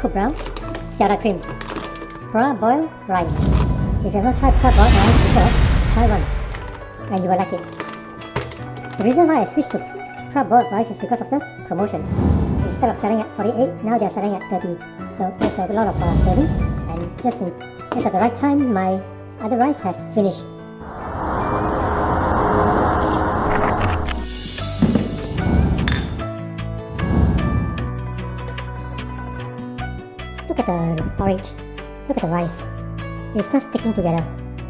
cooked brown, sour cream. Praboil rice. If you've never tried praboiled rice before, try one and you will like it. The reason why I switched to praboiled rice is because of the promotions. Instead of selling at 48, now they're selling at 30. So there's a lot of savings, and just at the right time, my other rice have finished. Look at the porridge. Look at the rice. It's not sticking together.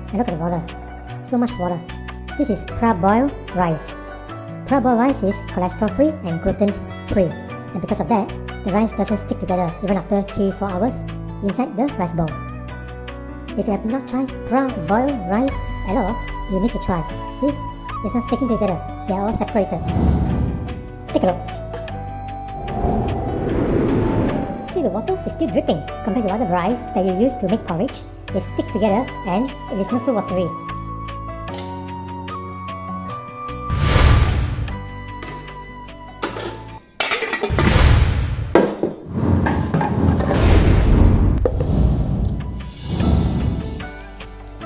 And look at the water. So much water. This is praboiled rice. Praboiled rice is cholesterol free and gluten free. And because of that, the rice doesn't stick together even after 3-4 hours inside the rice bowl. If you have not tried praboiled rice at all, you need to try. See? It's not sticking together. They are all separated. Take a look. See, the water is still dripping compared to other rice that you use to make porridge. They stick together and it is not so watery.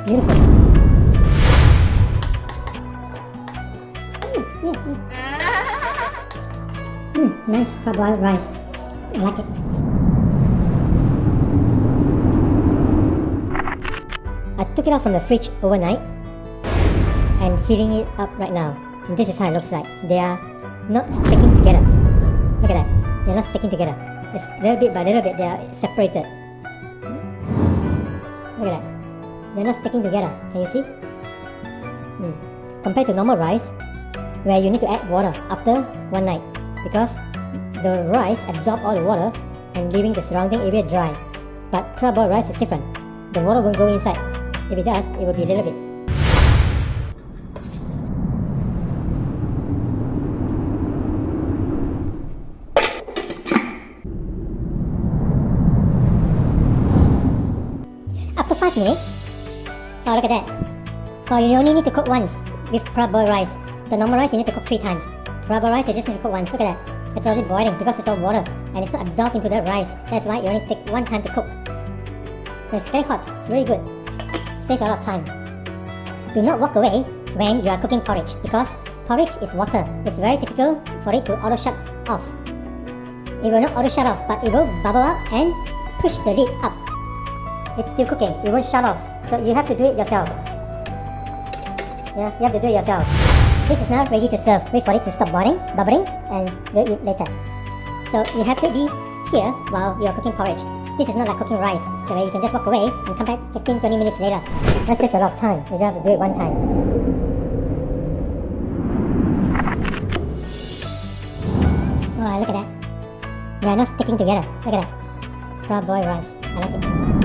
Beautiful. Nice praboiled rice. I like it. I took it out from the fridge overnight and heating it up right now. And this is how it looks like. They are not sticking together. Look at that. They're not sticking together. It's little bit by little bit they are separated. Look at that. They're not sticking together. Can you see? Compared to normal rice, where you need to add water after one night, because the rice absorbs all the water and leaving the surrounding area dry. But praboiled rice is different. The water won't go inside. If it does, it will be a little bit. After 5 minutes, oh, look at that. Oh, you only need to cook once with praboiled rice. The normal rice you need to cook 3 times. Praboiled rice you just need to cook once. Look at that. It's already boiling because it's all water and it's not absorbed into the rice. That's why you only take 1 time to cook. It's very hot. It's really good. Saves a lot of time. Do not walk away when you are cooking porridge, because porridge is water. It's very difficult for it to auto shut off. It will not auto shut off, but it will bubble up and push the lid up. It's still cooking. It won't shut off. So you have to do it yourself. Yeah, you have to do it yourself. This is now ready to serve. Wait for it to stop boiling, bubbling, and we'll eat later. So you have to be here while you are cooking porridge. This is not like cooking rice, where you can just walk away and come back 15-20 minutes later. That saves a lot of time. You just have to do it 1 time. Oh, look at that. They are not sticking together. Look at that. Praboiled rice. I like it.